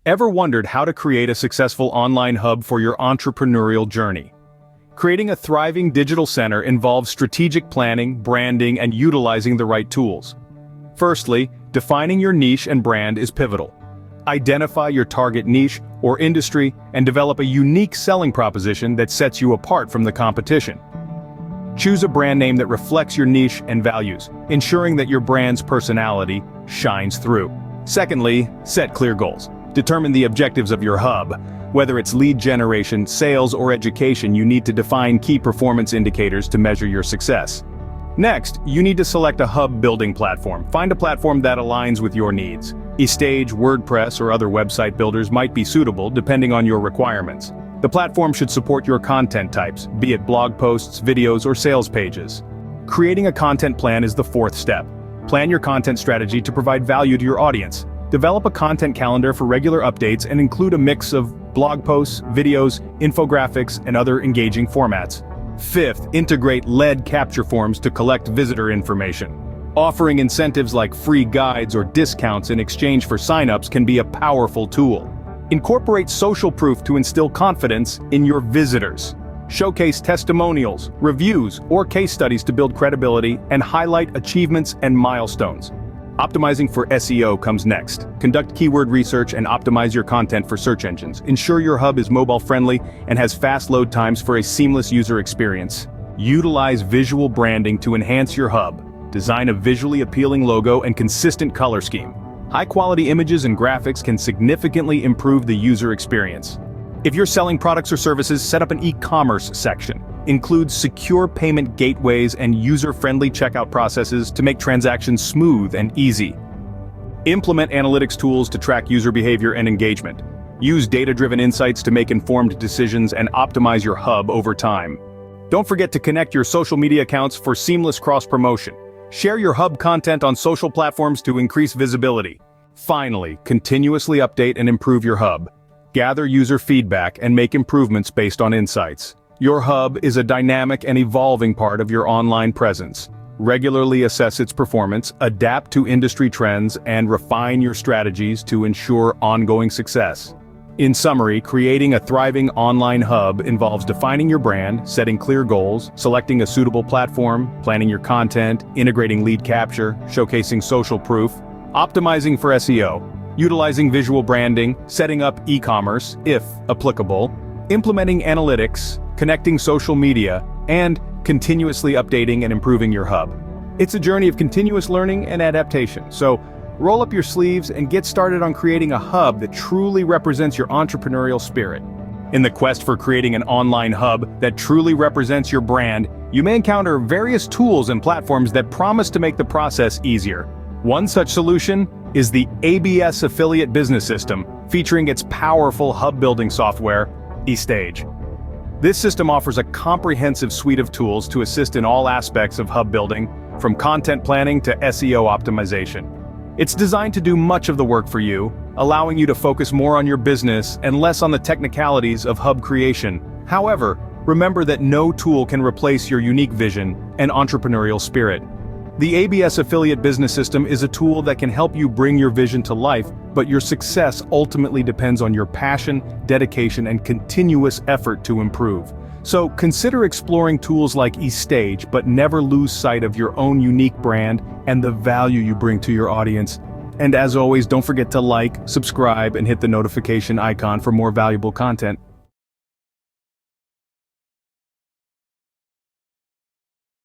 Ever wondered how to create a successful online hub for your entrepreneurial journey? Creating a thriving digital center involves strategic planning, branding, and utilizing the right tools. Firstly, defining your niche and brand is pivotal. Identify your target niche or industry and develop a unique selling proposition that sets you apart from the competition. Choose a brand name that reflects your niche and values, ensuring that your brand's personality shines through. Secondly, set clear goals. Determine the objectives of your hub. Whether it's lead generation, sales, or education, you need to define key performance indicators to measure your success. Next, you need to select a hub building platform. Find a platform that aligns with your needs. eStage, WordPress, or other website builders might be suitable depending on your requirements. The platform should support your content types, be it blog posts, videos, or sales pages. Creating a content plan is the fourth step. Plan your content strategy to provide value to your audience. Develop a content calendar for regular updates and include a mix of blog posts, videos, infographics, and other engaging formats. Fifth, integrate lead capture forms to collect visitor information. Offering incentives like free guides or discounts in exchange for signups can be a powerful tool. Incorporate social proof to instill confidence in your visitors. Showcase testimonials, reviews, or case studies to build credibility and highlight achievements and milestones. Optimizing for SEO comes next. Conduct keyword research and optimize your content for search engines. Ensure your hub is mobile-friendly and has fast load times for a seamless user experience. Utilize visual branding to enhance your hub. Design a visually appealing logo and consistent color scheme. High-quality images and graphics can significantly improve the user experience. If you're selling products or services, set up an e-commerce section. Include secure payment gateways and user-friendly checkout processes to make transactions smooth and easy. Implement analytics tools to track user behavior and engagement. Use data-driven insights to make informed decisions and optimize your hub over time. Don't forget to connect your social media accounts for seamless cross-promotion. Share your hub content on social platforms to increase visibility. Finally, continuously update and improve your hub. Gather user feedback and make improvements based on insights. Your hub is a dynamic and evolving part of your online presence. Regularly assess its performance, adapt to industry trends, and refine your strategies to ensure ongoing success. In summary, creating a thriving online hub involves defining your brand, setting clear goals, selecting a suitable platform, planning your content, integrating lead capture, showcasing social proof, optimizing for SEO, utilizing visual branding, setting up e-commerce, if applicable, implementing analytics, connecting social media, and continuously updating and improving your hub. It's a journey of continuous learning and adaptation, so roll up your sleeves and get started on creating a hub that truly represents your entrepreneurial spirit. In the quest for creating an online hub that truly represents your brand, you may encounter various tools and platforms that promise to make the process easier. One such solution is the ABS Affiliate Business System, featuring its powerful hub-building software, eStage. This system offers a comprehensive suite of tools to assist in all aspects of hub building, from content planning to SEO optimization. It's designed to do much of the work for you, allowing you to focus more on your business and less on the technicalities of hub creation. However, remember that no tool can replace your unique vision and entrepreneurial spirit. The ABS Affiliate Business System is a tool that can help you bring your vision to life, but your success ultimately depends on your passion, dedication, and continuous effort to improve. So consider exploring tools like eStage, but never lose sight of your own unique brand and the value you bring to your audience. And as always, don't forget to like, subscribe, and hit the notification icon for more valuable content.